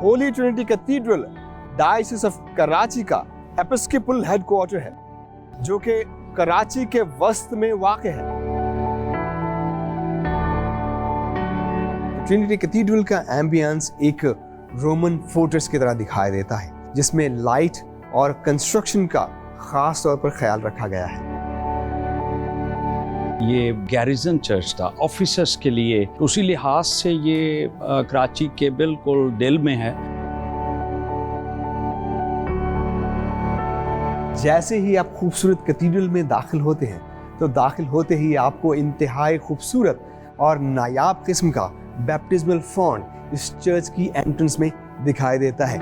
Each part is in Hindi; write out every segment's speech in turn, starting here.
Holi trinity cathedral diocese of Karachi का एपिस्कोपल हेडक्वार्टर है, जो कि कराची के वस्त में वाक़े है। ट्रिनिटी कैथीड्रल का एम्बियंस एक रोमन फोर्ट्रेस की तरह दिखाई देता है, जिसमें लाइट और कंस्ट्रक्शन का खास तौर पर ख्याल रखा गया है। ये गैरिजन चर्च था ऑफिसर्स के लिए, उसी लिहाज से ये कराची के बिल्कुल दिल में है। जैसे ही आप खूबसूरत कैथीड्रल में दाखिल होते हैं, तो दाखिल होते ही आपको इंतहाई खूबसूरत और नायाब किस्म का बैप्टिज्मल फॉन्ट इस चर्च की एंट्रेंस में दिखाई देता है।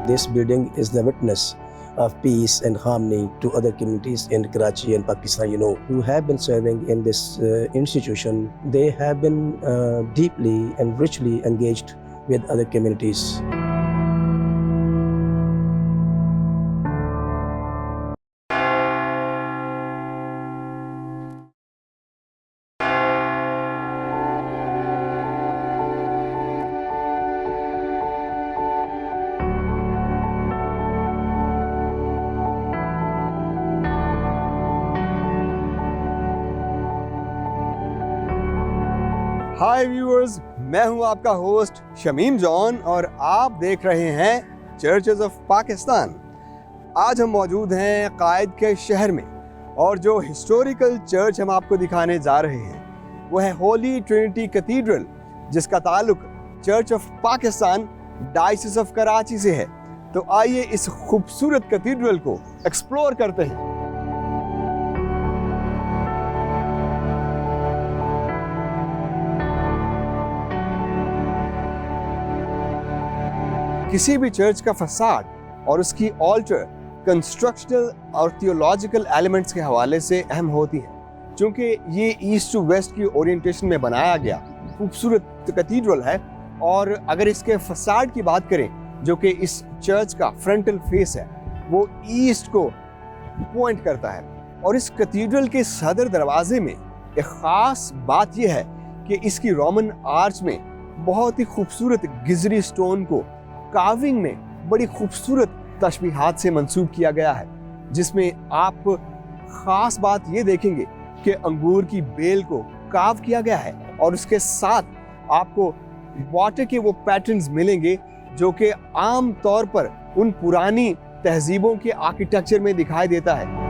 This building is the witness of peace and harmony to other communities in Karachi and Pakistan, who have been serving in this institution. They have been deeply and richly engaged with other communities. Hi viewers, मैं हूं आपका होस्ट शमीम जॉन और आप देख रहे हैं चर्चेस ऑफ पाकिस्तान। आज हम मौजूद हैं कायद के शहर में और जो हिस्टोरिकल चर्च हम आपको दिखाने जा रहे हैं वो है होली ट्रिनिटी कैथीड्रल, जिसका ताल्लुक church of Pakistan diocese of Karachi से है। तो आइए इस खूबसूरत कैथीड्रल को एक्सप्लोर करते हैं। किसी भी चर्च का फसाड और उसकी ऑल्टर कंस्ट्रक्शनल और थियोलॉजिकल एलिमेंट्स के हवाले से अहम होती है। चूँकि ये ईस्ट टू वेस्ट की ओरिएंटेशन में बनाया गया खूबसूरत कैथीड्रल है, और अगर इसके फसाड की बात करें, जो कि इस चर्च का फ्रंटल फेस है, वो ईस्ट को पॉइंट करता है। और इस कैथीड्रल के सदर दरवाजे में एक ख़ास बात यह है कि इसकी रोमन आर्च में बहुत ही खूबसूरत गिजरी स्टोन को कार्विंग में बड़ी खूबसूरत तशबीहात से मंसूब किया गया है, जिसमें आप खास बात ये देखेंगे कि अंगूर की बेल को कार्व किया गया है, और उसके साथ आपको वाटर के वो पैटर्न्स मिलेंगे जो कि आम तौर पर उन पुरानी तहजीबों के आर्किटेक्चर में दिखाई देता है।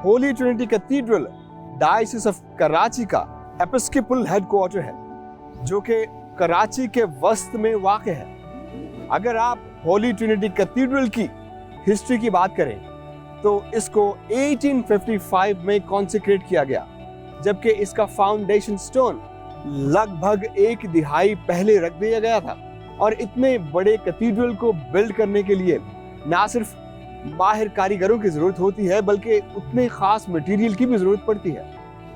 Holi trinity cathedral diocese of Karachi का एपिस्कोपल हेडक्वार्टर है, जो कि कराची के वस्त में वाक़े है। अगर आप होली ट्रिनिटी कैथीड्रल की हिस्ट्री की बात करें, तो इसको 1855 में कॉन्सेक्रेट किया गया, जबकि इसका फाउंडेशन स्टोन लगभग 1 दिहाई पहले रख दिया गया था। और इतने बड़े कैथीड्रल को बिल्ड करने के लिए ना सिर्फ माहिर कारीगरों की ज़रूरत होती है, बल्कि उतने ख़ास मटेरियल की भी ज़रूरत पड़ती है।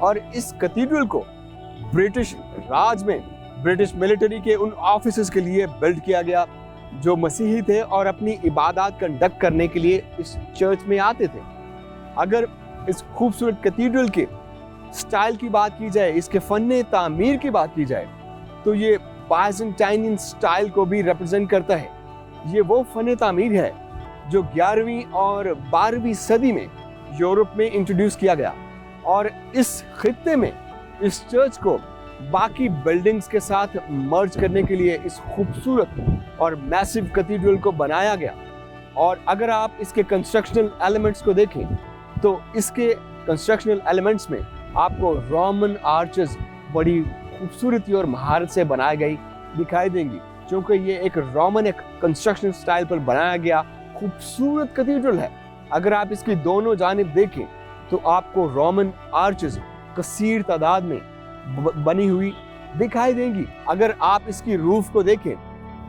और इस कैथीड्रल को ब्रिटिश राज में ब्रिटिश मिलिट्री के उन ऑफिसर्स के लिए बिल्ड किया गया जो मसीही थे और अपनी इबादत कंडक्ट करने के लिए इस चर्च में आते थे। अगर इस खूबसूरत कैथीड्रल के स्टाइल की बात की जाए, इसके फ़न तामीर की बात की जाए, तो ये बाइजेंटाइनियन स्टाइल को भी रिप्रेजेंट करता है। ये वो फ़न तामीर है जो 11वीं और 12वीं सदी में यूरोप में इंट्रोड्यूस किया गया, और इस खित्ते में इस चर्च को बाकी बिल्डिंग्स के साथ मर्ज करने के लिए इस खूबसूरत और मैसिव कैथीड्रल को बनाया गया। और अगर आप इसके कंस्ट्रक्शनल एलिमेंट्स को देखें, तो इसके कंस्ट्रक्शनल एलिमेंट्स में आपको रोमन आर्चेस बड़ी खूबसूरती और महारत से बनाई गई दिखाई देंगी, क्योंकि ये एक रोमन कंस्ट्रक्शन स्टाइल पर बनाया गया खूबसूरत कैथीड्रल है। अगर आप इसकी दोनों जानिब देखें, तो आपको रोमन आर्चेस कसीर तादाद में बनी हुई दिखाई देंगी। अगर आप इसकी रूफ को देखें,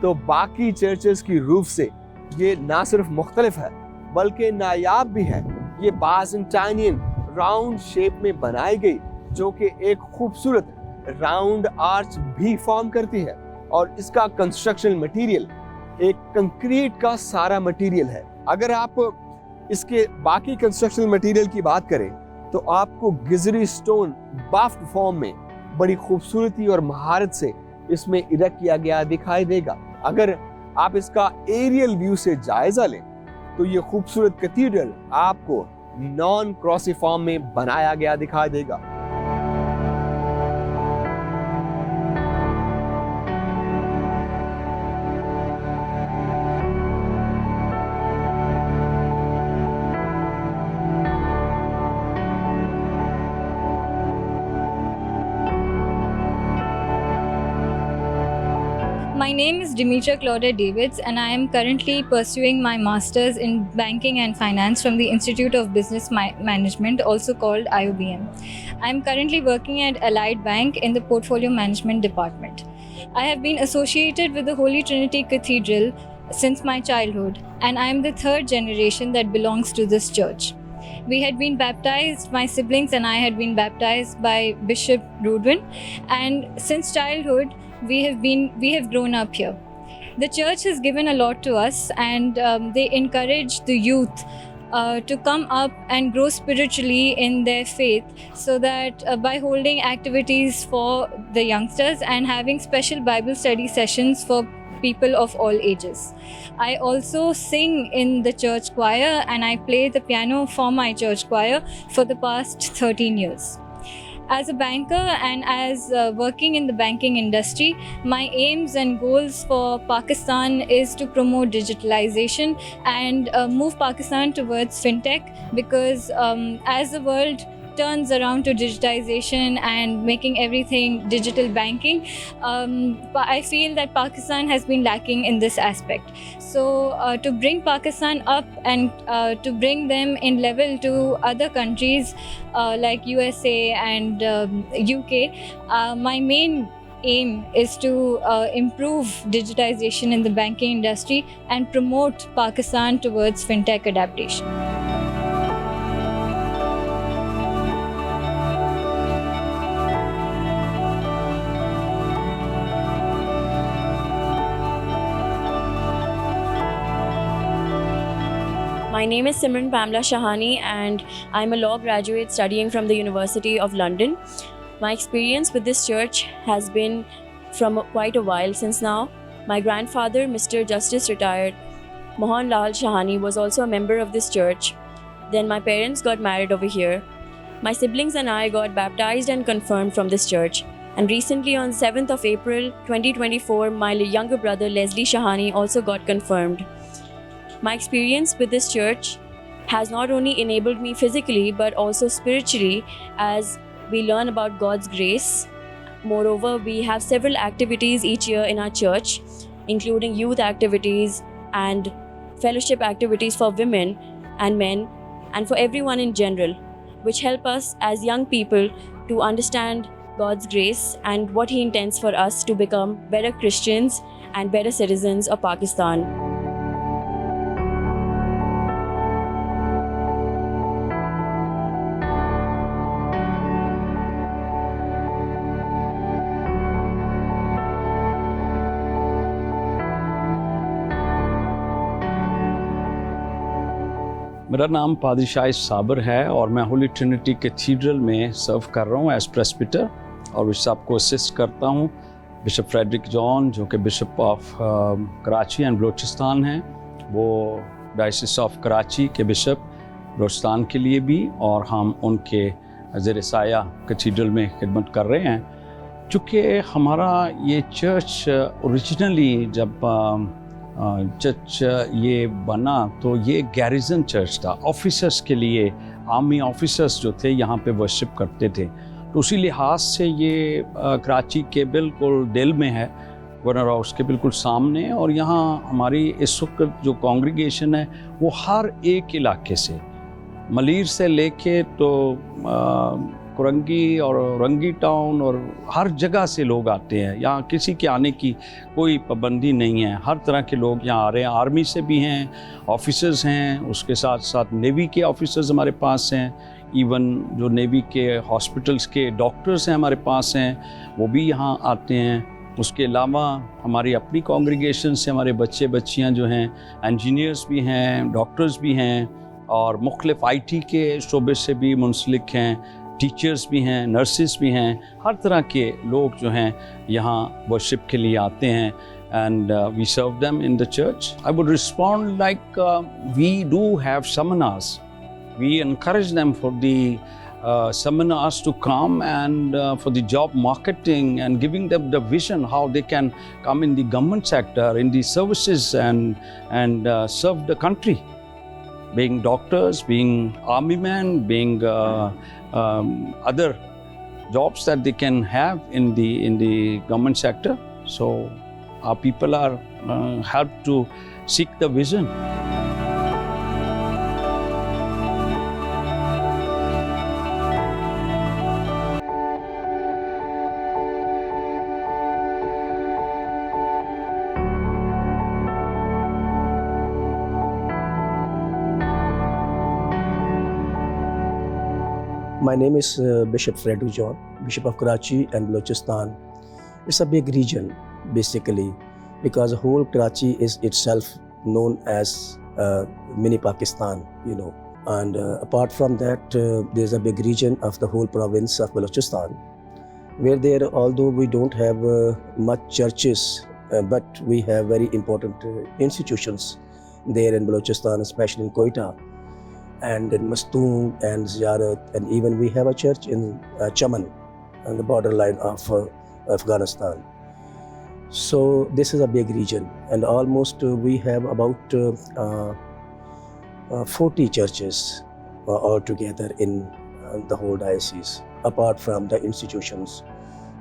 तो बाकी चर्चेस की रूफ से ये ना सिर्फ मुख्तलिफ है, बल्कि नायाब भी है। ये बाइजेंटाइनियन राउंड शेप में बनाई गई, जो कि एक खूबसूरत राउंड आर्च भी फॉर्म करती है। और इसका कंस्ट्रक्शन मटेरियल एक कंक्रीट का सारा मटेरियल है। अगर आप इसके बाकी कंस्ट्रक्शन मटेरियल की बात करें तो आपको गिजरी स्टोन बाफ्ट फॉर्म में बड़ी खूबसूरती और महारत से इसमें इरेक्ट किया गया दिखाई देगा। अगर आप इसका एरियल व्यू से जायजा लें तो ये खूबसूरत कैथीड्रल आपको नॉन क्रॉसिफॉर्म में बनाया गया दिखाई देगा। My name is Demetra Claudia Davids, and I am currently pursuing my master's in banking and finance from the Institute of Business Management, also called IOBM. I am currently working at Allied Bank in the Portfolio Management Department. I have been associated with the Holy Trinity Cathedral since my childhood, and I am the third generation that belongs to this church. We had been baptized, my siblings and I had been baptized by Bishop Rudwin, and since childhood we have grown up here. The church has given a lot to us, and they encourage the youth to come up and grow spiritually in their faith, so that by holding activities for the youngsters and having special Bible study sessions for people of all ages. I also sing in the church choir, and I play the piano for my church choir for the past 13 years. As a banker and as working in the banking industry, my aims and goals for Pakistan is to promote digitalization and move Pakistan towards fintech, because as the world turns around to digitization and making everything digital banking, I feel that Pakistan has been lacking in this aspect. So to bring Pakistan up and to bring them in level to other countries like USA and UK, my main aim is to improve digitization in the banking industry and promote Pakistan towards fintech adaptation. My name is Simran Pamela Shahani, and I'm a law graduate studying from the University of London. My experience with this church has been from quite a while since now. My grandfather, Mr. Justice Retired Mohan Lal Shahani, was also a member of this church. Then my parents got married over here. My siblings and I got baptized and confirmed from this church. And recently on 7th of April 2024, my younger brother Leslie Shahani also got confirmed. My experience with this church has not only enabled me physically but also spiritually, as we learn about God's grace. Moreover, we have several activities each year in our church, including youth activities and fellowship activities for women and men and for everyone in general, which help us as young people to understand God's grace and what He intends for us to become better Christians and better citizens of Pakistan. मेरा नाम पादरी शाहिद साबर है और मैं होली ट्रिनिटी कैथीड्रल में सर्व कर रहा हूँ एज प्रेस्बिटर, और बिशप को असिस्ट करता हूँ बिशप फ्रेडरिक जॉन, जो कि bishop of Karachi and Balochistan हैं। वो डायसिस ऑफ कराची के बिशप बलूचिस्तान के लिए भी, और हम उनके ज़ेर साया कैथीड्रल में खिदमत कर रहे हैं। चूँकि हमारा ये चर्च ओरिजिनली जब चर्च ये बना तो ये गैरिजन चर्च था, ऑफिसर्स के लिए। आर्मी ऑफिसर्स जो थे यहाँ पे वर्शिप करते थे, तो उसी लिहाज से ये कराची के बिल्कुल दिल में है, गवर्नर हाउस के बिल्कुल सामने। और यहाँ हमारी इस वक्त जो कॉन्ग्रीगेशन है वो हर एक इलाके से, मलीर से लेके तो कुरंगी और रंगी टाउन और हर जगह से लोग आते हैं। यहाँ किसी के आने की कोई पाबंदी नहीं है, हर तरह के लोग यहाँ आ रहे हैं। आर्मी से भी हैं, ऑफिसर्स हैं, उसके साथ साथ नेवी के ऑफिसर्स हमारे पास हैं, इवन जो नेवी के हॉस्पिटल्स के डॉक्टर्स हैं हमारे पास हैं, वो भी यहाँ आते हैं। उसके अलावा हमारी अपनी कॉन्ग्रीगेशन से हमारे बच्चे बच्चियां जो हैं इंजीनियर्स भी हैं, डॉक्टर्स भी हैं और मुख्तलिफ IT के शोबे से भी मुंसलिक हैं, टीचर्स भी हैं, नर्सेस भी हैं, हर तरह के लोग जो हैं यहाँ वर्शिप के लिए आते हैं and we serve them in the church. I would respond like we do have seminars. We encourage them for the seminars to come and for the job marketing and giving them the vision how they can come in the government sector, in the services and serve the country. Being doctors, being army men, being other jobs that they can have in the government sector. So our people are helped to seek the vision. My name is Bishop Frederick John, Bishop of Karachi and Balochistan. It's a big region, basically, because whole Karachi is itself known as mini Pakistan, you know. And apart from that, there's a big region of the whole province of Balochistan, where there, although we don't have much churches, but we have very important institutions there in Balochistan, especially in Quetta, and in Mastoon and Ziyarat, and even we have a church in Chaman, on the borderline of Afghanistan. So this is a big region, and almost we have about 40 churches altogether in the whole diocese. Apart from the institutions,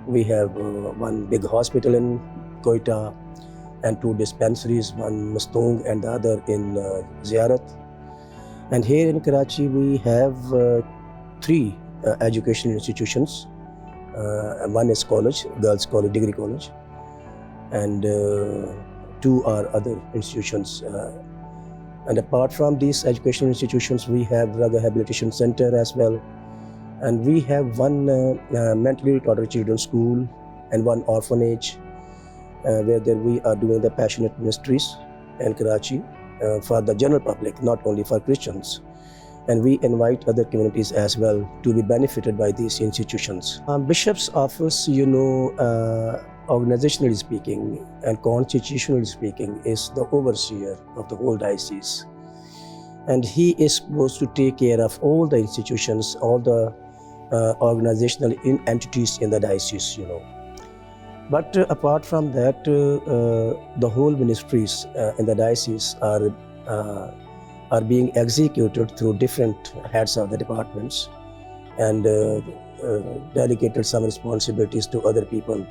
we have one big hospital in Quetta and 2 dispensaries, one in Mastoon and the other in Ziyarat. And here in Karachi, we have 3 educational institutions. One is college, girls' college, degree college, and 2 are other institutions. And apart from these educational institutions, we have a rehabilitation center as well. And we have one mentally retarded children's school and one orphanage where we are doing the passionate ministries in Karachi. For the general public, not only for Christians. And we invite other communities as well to be benefited by these institutions. Bishop's office, you know, organizationally speaking and constitutionally speaking, is the overseer of the whole diocese. And he is supposed to take care of all the institutions, all the organizational entities in the diocese, you know. But apart from that, the whole ministries in the diocese are being executed through different heads of the departments and delegated some responsibilities to other people,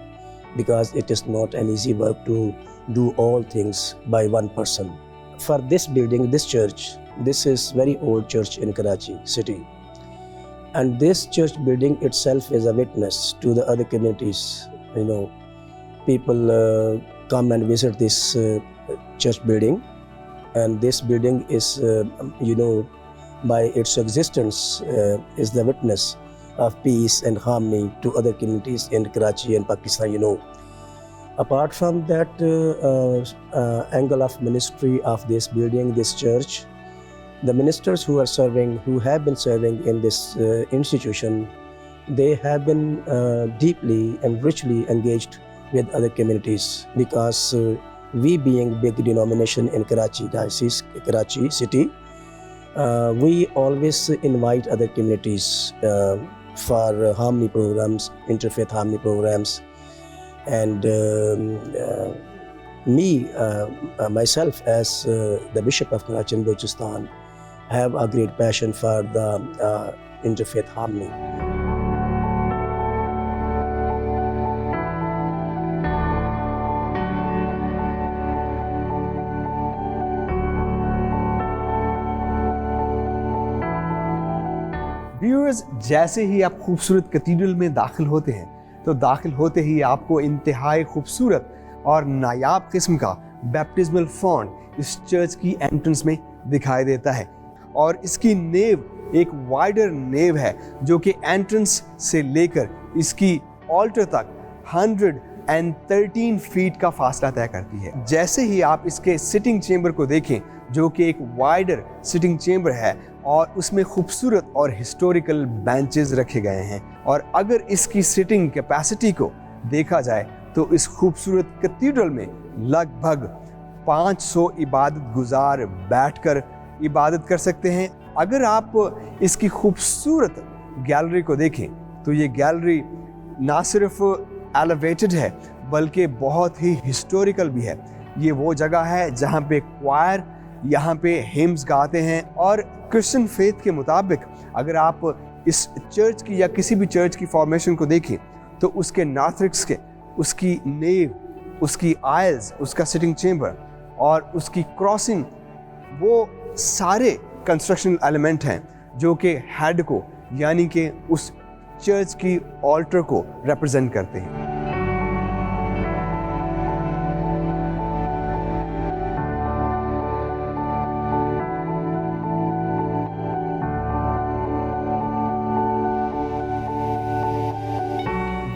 because it is not an easy work to do all things by one person. For this building, this church, this is very old church in Karachi city. And this church building itself is a witness to the other communities, you know. People come and visit this church building, and this building is, you know, by its existence is the witness of peace and harmony to other communities in Karachi and Pakistan, you know. Apart from that angle of ministry of this building, this church, the ministers who have been serving in this institution, they have been deeply and richly engaged with other communities, because we being big denomination in Karachi diocese, Karachi city, we always invite other communities for harmony programs, interfaith harmony programs. And myself as the Bishop of Karachi and Balochistan have a great passion for the interfaith harmony. Viewers, जैसे ही आप खूबसूरत कैथेड्रल में दाखिल होते हैं, तो दाखिल होते ही आपको इंतहाई खूबसूरत और नायाब किस्म का बैप्टिज्मल फॉन्ट इस चर्च की एंट्रेंस में दिखाई देता है। और इसकी नेव एक वाइडर नेव है, जो कि एंट्रेंस से लेकर इसकी ऑल्टर तक 100 113 फीट का फासला तय करती है। जैसे ही आप इसके सिटिंग चेंबर को देखें, जो कि एक वाइडर सिटिंग चेंबर है और उसमें खूबसूरत और हिस्टोरिकल बेंचेस रखे गए हैं, और अगर इसकी सिटिंग कैपेसिटी को देखा जाए तो इस खूबसूरत कैथेड्रल में लगभग 500 इबादत गुजार बैठकर इबादत कर सकते हैं। अगर आप इसकी खूबसूरत गैलरी को देखें तो ये गैलरी ना सिर्फ एलिवेटेड है बल्कि बहुत ही हिस्टोरिकल भी है। ये वो जगह है जहाँ पे क्वायर यहाँ पे हिम्स गाते हैं, और क्रिश्चियन फेथ के मुताबिक अगर आप इस चर्च की या किसी भी चर्च की फॉर्मेशन को देखें तो उसके नाथरिक्स के, उसकी नेव, उसकी आयल्स, उसका सिटिंग चेंबर और उसकी क्रॉसिंग, वो सारे कंस्ट्रक्शनल एलिमेंट हैं जो कि हेड को यानी कि उस चर्च की ऑल्टर को रिप्रेजेंट करते हैं।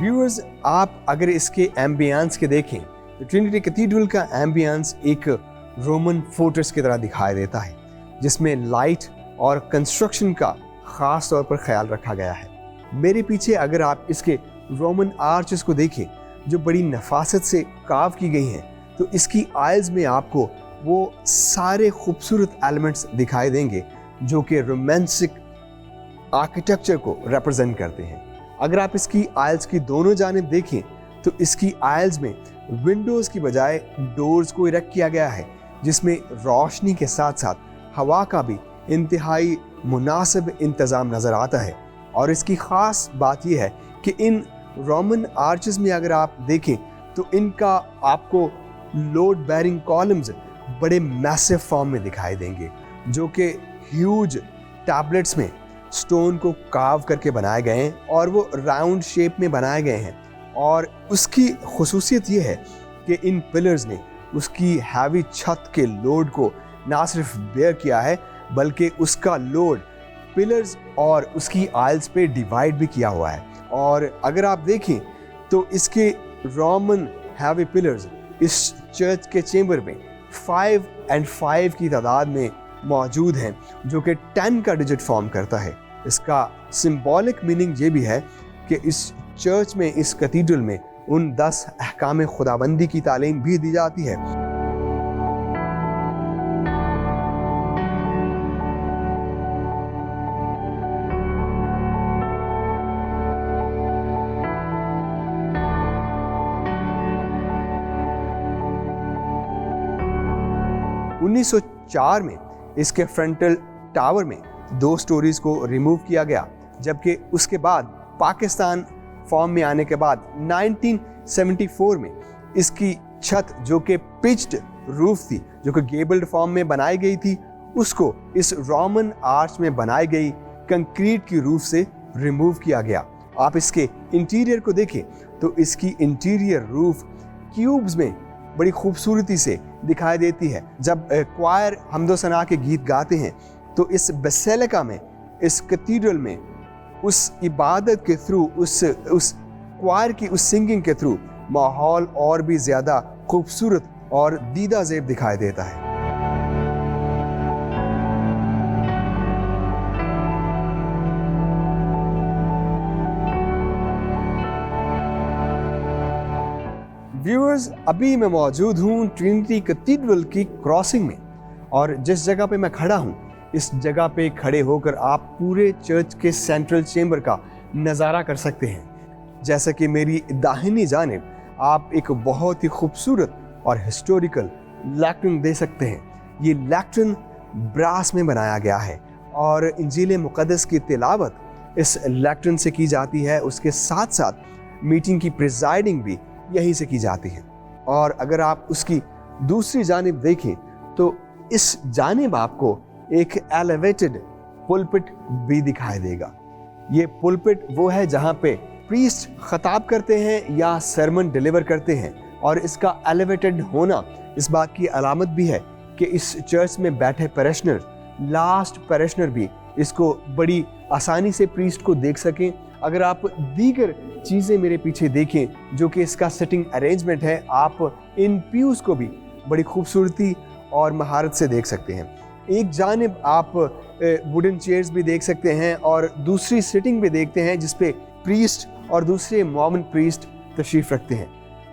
व्यूअर्स, आप अगर इसके एम्बियंस के देखें तो ट्रिनिटी कैथेड्रल का एम्बियंस एक रोमन फोर्ट्रेस की तरह दिखाई देता है, जिसमें लाइट और कंस्ट्रक्शन का ख़ास तौर पर ख्याल रखा गया है। मेरे पीछे अगर आप इसके रोमन आर्चेस को देखें जो बड़ी नफासत से काव की गई हैं, तो इसकी आयल्स में आपको वो सारे खूबसूरत एलिमेंट्स दिखाई देंगे जो कि रोमांटिक आर्किटेक्चर को रिप्रेजेंट करते हैं। अगर आप इसकी आयल्स की दोनों जानिब देखें तो इसकी आयल्स में विंडोज़ की बजाय डोर्स को इरेक्ट किया गया है, जिसमें रोशनी के साथ साथ हवा का भी इंतहाई मुनासिब इंतज़ाम नज़र आता है। और इसकी ख़ास बात यह है कि इन रोमन आर्चेस में अगर आप देखें तो इनका आपको लोड बेरिंग कॉलम्स बड़े मैसिव फॉर्म में दिखाई देंगे, जो कि ह्यूज टैबलेट्स में स्टोन को कार्व करके बनाए गए हैं और वो राउंड शेप में बनाए गए हैं। और उसकी खुसूसियत ये है कि इन पिलर्स ने उसकी हैवी छत के लोड को ना सिर्फ बेयर किया है बल्कि उसका लोड पिलर्स और उसकी आइल्स पे डिवाइड भी किया हुआ है। और अगर आप देखें तो इसके रोमन हैवी पिलर्स इस चर्च के चेंबर में 5 और 5 की तादाद में मौजूद हैं, जो कि 10 का डिजिट फॉर्म करता है। इसका सिंबॉलिक मीनिंग ये भी है कि इस चर्च में, इस कैथेड्रल में उन 10 अहकाम खुदाबंदी की तालीम भी दी जाती है। उन्नीस 1904 में इसके फ्रंटल टावर में 2 स्टोरीज को रिमूव किया गया, जबकि उसके बाद पाकिस्तान फॉर्म में आने के बाद 1974 में इसकी छत जो कि पिच्ड रूफ थी, जो कि गेबल्ड फॉर्म में बनाई गई थी, उसको इस रोमन आर्च में बनाई गई कंक्रीट की रूफ से रिमूव किया गया। आप इसके इंटीरियर को देखें तो इसकी इंटीरियर रूफ क्यूब्स में बड़ी खूबसूरती से दिखाई देती है। जब क्वायर हमदो सना के गीत गाते हैं तो इस बेसिलिका में, इस कैथेड्रल में उस इबादत के थ्रू, उस क्वायर की उस सिंगिंग के थ्रू माहौल और भी ज़्यादा खूबसूरत और दीदा ज़ेब दिखाई देता है। व्यूअर्स, अभी मैं मौजूद हूँ ट्रिनिटी कैथेड्रल की क्रॉसिंग में, और जिस जगह पे मैं खड़ा हूँ इस जगह पे खड़े होकर आप पूरे चर्च के सेंट्रल चेंबर का नज़ारा कर सकते हैं। जैसा कि मेरी दाहिनी जानिब आप एक बहुत ही खूबसूरत और हिस्टोरिकल लैक्ट्रिन दे सकते हैं। ये लैक्ट्रिन ब्रास में बनाया गया है और इंजील मुक़द्दस की तिलावत इस लैक्ट्रिन से की जाती है। उसके साथ साथ मीटिंग की प्रिजाइडिंग भी यहीं से की जाती है। और अगर आप उसकी दूसरी जानिब देखें तो इस जानिब आपको एक एलिवेटेड पुलपिट भी दिखाई देगा। ये पुलपिट वो है जहाँ पे प्रीस्ट खताब करते हैं या सरमन डिलीवर करते हैं, और इसका एलिवेटेड होना इस बात की अलामत भी है कि इस चर्च में बैठे पैराशनर, लास्ट पैराशनर भी इसको बड़ी आसानी से प्रीस्ट को देख सकें। अगर आप दीगर चीज़ें मेरे पीछे देखें जो कि इसका सेटिंग अरेंजमेंट है, आप इन प्यूज़ को भी बड़ी खूबसूरती और महारत से देख सकते हैं। एक जानिब आप वुडन चेयर्स भी देख सकते हैं और दूसरी सिटिंग भी देखते हैं जिस पे प्रीस्ट और दूसरे मॉर्मन प्रीस्ट तशरीफ़ रखते हैं।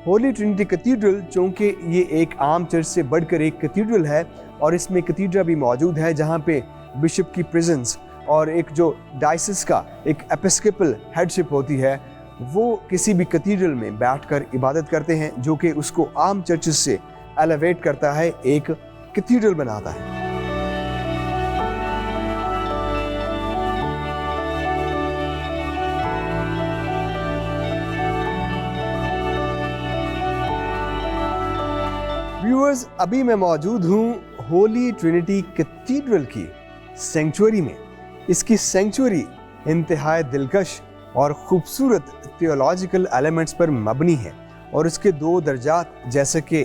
होली ट्रिनिटी कैथीड्रल चूँकि ये एक आम चर्च से बढ़कर एक कैथीड्रल है और इसमें कैथीड्रा भी मौजूद है जहाँ पे बिशप की प्रेजेंस और एक जो डायसिस का एक एपिस्कोपल हेडशिप होती है, वो किसी भी कैथीड्रल में बैठकर इबादत करते हैं, जो कि उसको आम चर्चेस से एलिवेट करता है, एक कैथीड्रल बनाता है। व्यूअर्स, अभी मैं मौजूद हूँ होली ट्रिनिटी कैथीड्रल की सेंचुरी में। इसकी सेंचुरी इंतहाई दिलकश और ख़ूबसूरत थियोलॉजिकल एलिमेंट्स पर मबनी है और इसके दो दर्जात जैसे कि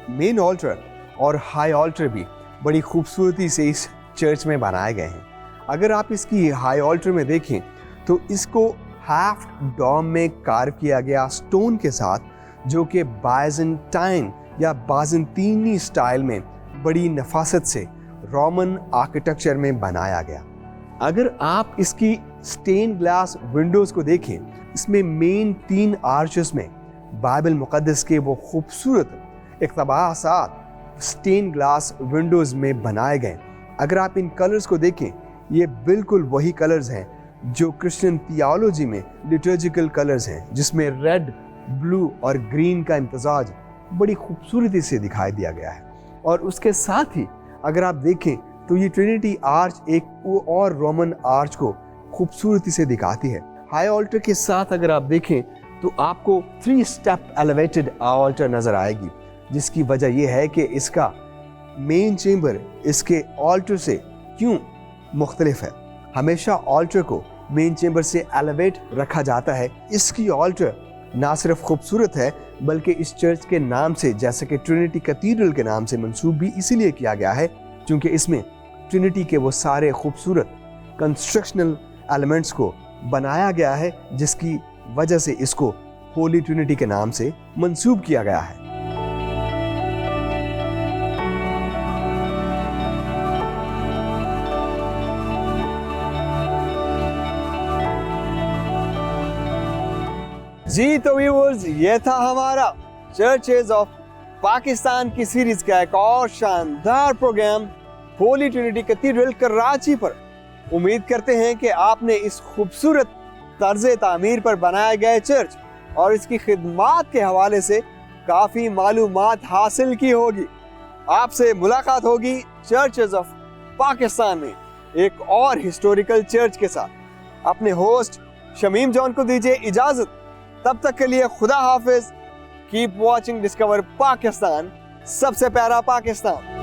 मेन ऑल्टर और हाई ऑल्टर भी बड़ी खूबसूरती से इस चर्च में बनाए गए हैं। अगर आप इसकी हाई ऑल्टर में देखें तो इसको हाफ डॉम में कार्व किया गया स्टोन के साथ, जो कि बाइजेंटाइन या बाज़ंतीनी स्टाइल में बड़ी नफासत से रोमन आर्किटेक्चर में बनाया गया। अगर आप इसकी स्टेन ग्लास विंडोज़ को देखें, इसमें मेन 3 आर्चेस में बाइबल मुक़द्दस के वो खूबसूरत इक़्तिबासात स्टेन ग्लास विंडोज़ में बनाए गए। अगर आप इन कलर्स को देखें, ये बिल्कुल वही कलर्स हैं जो क्रिश्चियन थियोलॉजी में लिटर्जिकल कलर्स हैं, जिसमें रेड, ब्लू और ग्रीन का इम्तजाज बड़ी खूबसूरती से दिखाई दिया गया है। और उसके साथ ही अगर आप देखें तो ये ट्रिनिटी आर्च एक और रोमन आर्च को खूबसूरती से दिखाती है। हाई ऑल्टर के साथ अगर आप देखें तो आपको 3 स्टेप एलिवेटेड ऑल्टर नज़र आएगी, जिसकी वजह यह है कि इसका मेन चेंबर इसके ऑल्टर से क्यों मुख्तलिफ है। हमेशा ऑल्टर को मेन चेंबर से एलिवेट रखा जाता है। इसकी ऑल्टर ना सिर्फ खूबसूरत है बल्कि इस चर्च के नाम से, जैसे कि ट्रिनिटी कैथीड्रल के नाम से मंसूब भी इसीलिए किया गया है क्योंकि इसमें ट्रिनिटी के वो सारे खूबसूरत कंस्ट्रक्शनल एलिमेंट्स को बनाया गया है, जिसकी वजह से इसको होली ट्रिनिटी के नाम से मंसूब किया गया है। जी तो व्यूअर्स, ये था हमारा चर्चेज ऑफ पाकिस्तान की सीरीज का एक और शानदार program holy trinity cathedral Karachi पर। उम्मीद करते हैं कि आपने इस खूबसूरत तर्ज तामीर पर बनाए गए चर्च और इसकी खिदमात के हवाले से काफ़ी मालूमात हासिल की होगी। आपसे मुलाकात होगी चर्चेज ऑफ पाकिस्तान में एक और हिस्टोरिकल चर्च के साथ। अपने होस्ट शमीम जॉन को दीजिए इजाज़त। तब तक के लिए खुदा हाफिज। कीप वॉचिंग डिस्कवर पाकिस्तान, सबसे प्यारा पाकिस्तान।